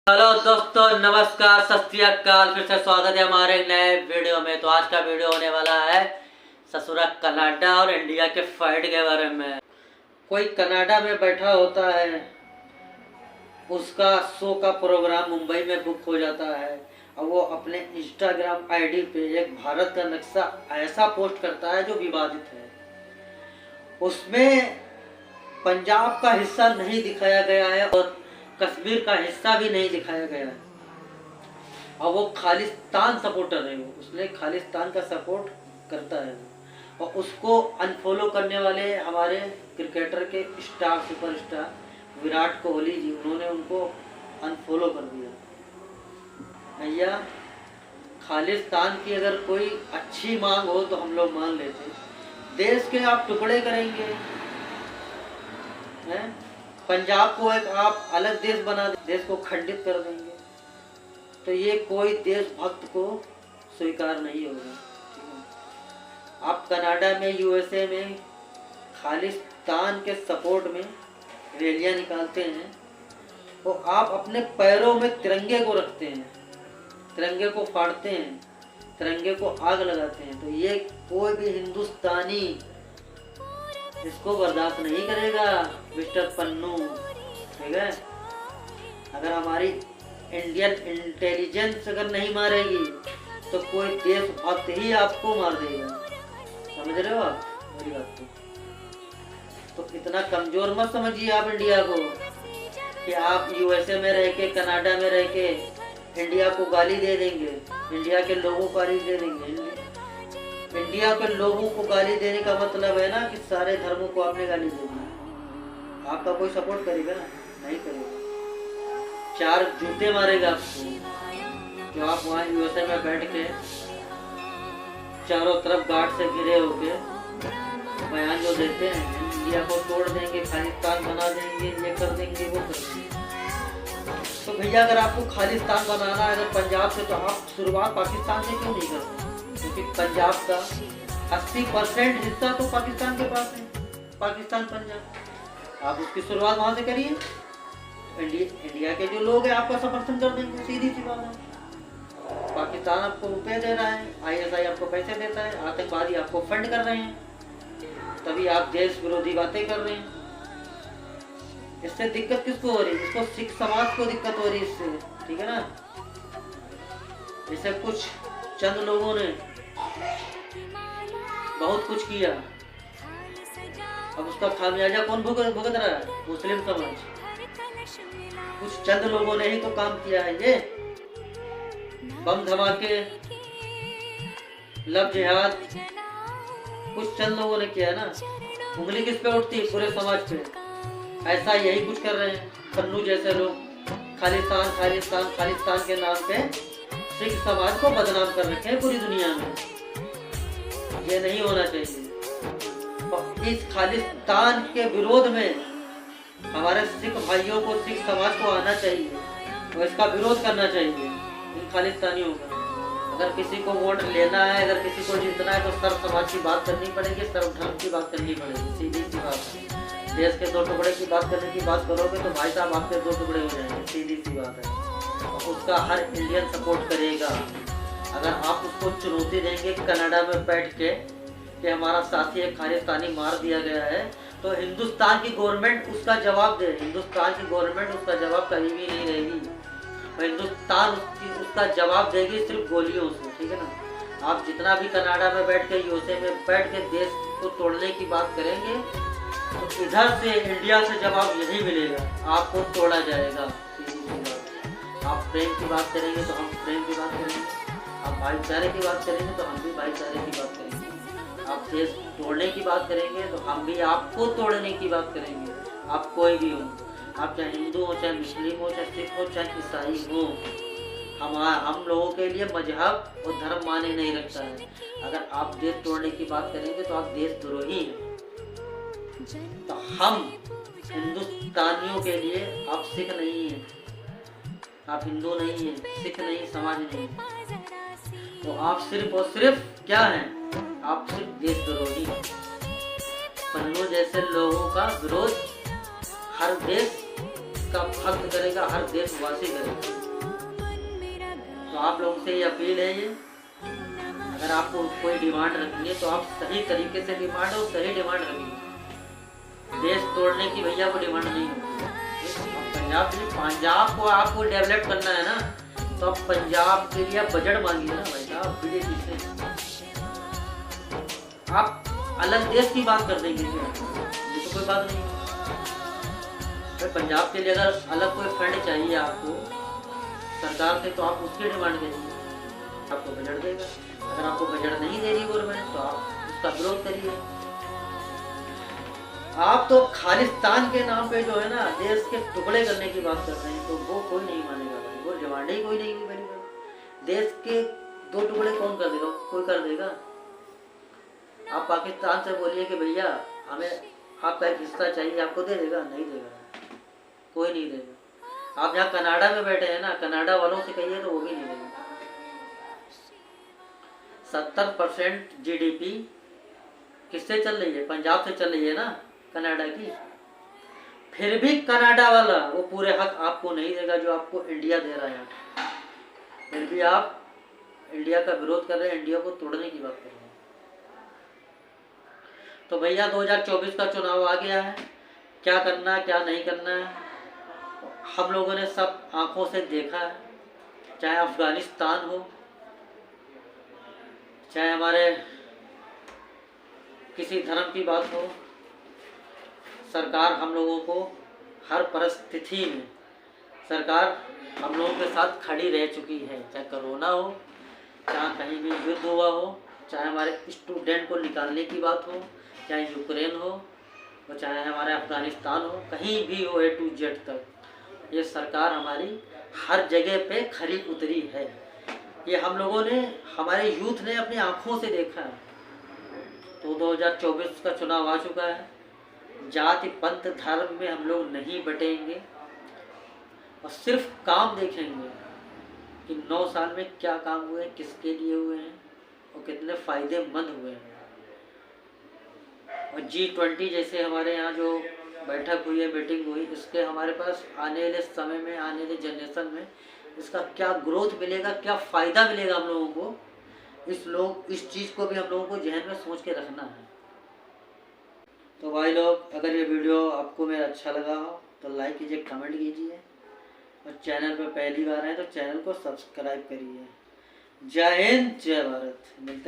Hello दोस्तों, नमस्कार, सत श्री अकाल। फिर से स्वागत है हमारे नए वीडियो में। तो आज का वीडियो होने वाला है ससुरा कनाडा और इंडिया के फाइट के बारे में। कोई कनाडा में बैठा होता है, उसका शो का प्रोग्राम मुंबई में बुक हो जाता है और वो अपने इंस्टाग्राम आईडी पे एक भारत का नक्शा ऐसा पोस्ट करता है जो विवादित है। उसमें पंजाब का हिस्सा नहीं दिखाया गया है और कश्मीर का हिस्सा भी नहीं दिखाया गया है और वो खालिस्तान सपोर्टर है। वो उसने खालिस्तान का सपोर्ट करता है और उसको अनफॉलो करने वाले हमारे क्रिकेटर के स्टार सुपरस्टार विराट कोहली जी, उन्होंने उनको अनफॉलो कर दिया। भैया, खालिस्तान की अगर कोई अच्छी मांग हो तो हम लोग मान लेते। देश के आप टुकड़े करेंगे हैं, पंजाब को एक आप अलग देश बना दें, देश को खंडित कर देंगे, तो ये कोई देशभक्त को स्वीकार नहीं होगा। आप कनाडा में, यूएसए में खालिस्तान के सपोर्ट में रैलियां निकालते हैं तो आप अपने पैरों में तिरंगे को रखते हैं, तिरंगे को फाड़ते हैं, तिरंगे को आग लगाते हैं। तो ये कोई भी हिंदुस्तानी इसको बर्दाश्त नहीं करेगा मिस्टर पन्नू, ठीक है। अगर हमारी इंडियन इंटेलिजेंस अगर नहीं मारेगी तो कोई देशभक्त ही आपको मार देगा। समझ रहे हो आप मेरी बात को? तो इतना कमजोर मत समझिए आप इंडिया को कि आप यूएसए में रह के, कनाडा में रह के इंडिया को गाली दे देंगे, इंडिया के लोगों को गाली दे देंगे। इंडिया के लोगों को गाली देने का मतलब है ना कि सारे धर्मों को आपने गाली दे दी। आपका कोई सपोर्ट करेगा ना? नहीं करेगा, चार जूते मारेगा आपको। जो आप वहाँ यूएसए में बैठ के चारों तरफ गार्ड से घिरे होके बयान जो देते हैं, इंडिया को तोड़ देंगे, खालिस्तान बना देंगे, ये कर देंगे, वो कर देंगे। तो भैया, अगर आपको खालिस्तान बनाना है अगर पंजाब से, तो आप शुरुआत पाकिस्तान से क्यों नहीं करते? क्योंकि पंजाब का 80% हिस्सा तो पाकिस्तान के पास है, पाकिस्तान पंजाब। आप उसकी शुरुआत वहां से करिए, इंडिया के जो लोग हैं आपका समर्थन कर देंगे। सीधी सी बात है। पाकिस्तान आपको रुपए दे रहा है, आईएसआई आपको पैसे देता है, आतंकवादी आपको फंड कर रहे हैं, तभी आप देश विरोधी बातें कर रहे हैं। इससे दिक्कत किसको हो रही है? इसको सिख समाज को दिक्कत हो रही है इससे, ठीक है ना। इसे कुछ चंद लोगों ने बहुत कुछ किया, अब उसका खामियाजा कौन भुगत रहा है? मुस्लिम समाज। कुछ चंद लोगों ने ही तो काम किया है। ये बम धमाके, लव जिहाद कुछ चंद लोगों ने किया है ना। उंगली किस पे उठती है? पूरे समाज पे। ऐसा यही कुछ कर रहे हैं पन्नू जैसे लोग। खालिस्तान खालिस्तान खालिस्तान के नाम पे सिख समाज को बदनाम कर रखे हैं पूरी दुनिया में। ये नहीं होना चाहिए। तो इस खालिस्तान के विरोध में हमारे सिख भाइयों को, सिख समाज को आना चाहिए और इसका विरोध करना चाहिए इन खालिस्तानियों का। अगर किसी को वोट लेना है, अगर किसी को जीतना है, तो सर्व समाज की बात करनी पड़ेगी, सर्व धर्म की बात करनी पड़ेगी। सीधी सी बात है। देश के दो टुकड़े की बात करने की बात करोगे तो भाई साहब आपके दो टुकड़े हो जाएंगे। सीधी सी बात है। उसका हर इंडियन सपोर्ट करेगा। अगर आप उसको चुनौती देंगे कनाडा में बैठ के कि हमारा साथी एक खालिस्तानी मार दिया गया है, तो हिंदुस्तान की गवर्नमेंट उसका जवाब दे। हिंदुस्तान की गवर्नमेंट उसका जवाब कभी भी नहीं देगी। हिंदुस्तान उसका जवाब देगी सिर्फ गोलियों से, ठीक है ना। आप जितना भी कनाडा में बैठ के, यूएसए में बैठ के देश को तोड़ने की बात करेंगे तो इधर से इंडिया से जवाब यही मिलेगा, आपको तोड़ा जाएगा। आप प्रेम की बात करेंगे तो हम प्रेम की बात करेंगे, आप भाईचारे की बात करेंगे तो हम भी भाईचारे की बात करेंगे, आप देश तोड़ने की बात करेंगे तो हम भी आपको तोड़ने की बात करेंगे। आप कोई भी हो, आप चाहे हिंदू हो, चाहे मुस्लिम हो, चाहे सिख हो, चाहे ईसाई हो, हम लोगों के लिए मजहब और धर्म माने नहीं रखता है। अगर आप देश तोड़ने की बात करेंगे तो आप देशद्रोही हैं। तो हम हिंदुस्तानियों के लिए आप सिख नहीं हैं, आप हिंदू नहीं हैं, सिख नहीं, समाज नहीं। तो आप सिर्फ और सिर्फ क्या हैं? आप सिर्फ देशद्रोही। पन्नू जैसे लोगों का विरोध हर देश इसका भक्त करेगा, हर देशवासी करेगा। तो आप लोगों से ये अपील है, ये अगर आपको कोई डिमांड रखनी है तो आप सही तरीके से डिमांड और सही डिमांड रखिए। देश तोड़ने की भैया को डिमांड नहीं होती है। पंजाब को आपको डेवलप करना है ना, तो आप पंजाब के लिए बजट मांगिए ना भाई साहब, बीजेपी से। आप अलग देश की बात कर देंगे क्या? ये तो कोई बात नहीं है। पंजाब के लिए अगर अलग कोई फंड चाहिए आपको सरकार से, तो आप उसकी डिमांड करिए, आपको बजट देगा। अगर आपको बजट नहीं दे रही गवर्नमेंट, तो आप उसका विरोध करिए। आप तो खालिस्तान के नाम पे जो है ना देश के टुकड़े करने की बात कर रहे हैं, तो वो कोई नहीं मानेगा भाई, वो डिमांड ही कोई नहीं करेगा। देश के दो टुकड़े कौन कर देगा? कोई कर देगा? आप पाकिस्तान से बोलिए कि भैया हमें आपका एक हिस्सा चाहिए, आपको दे देगा? नहीं देगा, कोई नहीं देगा। आप जहाँ कनाडा में बैठे हैं ना, कनाडा वालों से कहिए तो वो भी नहीं देगा। 70% जीडीपी किससे चल रही है? पंजाब से चल रही है ना, कनाडा की। फिर भी कनाडा वाला वो पूरे हक आपको नहीं देगा जो आपको इंडिया दे रहा है। फिर भी आप इंडिया का विरोध कर रहे हैं, इंडिया को तोड़ने की बात कर रहे हैं। तो भैया 2024 का चुनाव आ गया है, क्या करना है क्या नहीं करना है हम लोगों ने सब आंखों से देखा है। चाहे अफगानिस्तान हो, चाहे हमारे किसी धर्म की बात हो, सरकार हम लोगों को हर परिस्थिति में सरकार हम लोगों के साथ खड़ी रह चुकी है। चाहे कोरोना हो, चाहे कहीं भी युद्ध हुआ हो, चाहे हमारे स्टूडेंट को निकालने की बात हो, चाहे यूक्रेन हो, और चाहे हमारे अफगानिस्तान हो, कहीं भी हो A to Z तक, ये सरकार हमारी हर जगह पे खरी उतरी है। ये हम लोगों ने, हमारे यूथ ने अपनी आंखों से देखा है। तो 2024 का चुनाव आ चुका है। जाति पंथ धर्म में हम लोग नहीं बटेंगे और सिर्फ काम देखेंगे कि 9 साल में क्या काम हुए, किसके लिए हुए हैं और कितने फायदेमंद हुए हैं। और G20 जैसे हमारे यहाँ जो बैठक हुई है, मीटिंग हुई, इसके हमारे पास आने वाले समय में, आने वाले जनरेशन में इसका क्या ग्रोथ मिलेगा, क्या फ़ायदा मिलेगा हम लोगों को, इस चीज़ को भी हम लोगों को जहन में सोच के रखना है। तो भाई लोग, अगर ये वीडियो आपको मेरा अच्छा लगा हो तो लाइक कीजिए, कमेंट कीजिए, और चैनल पर पहली बार आए तो चैनल को सब्सक्राइब करिए। जय हिंद, जय भारत। मिलते हैं।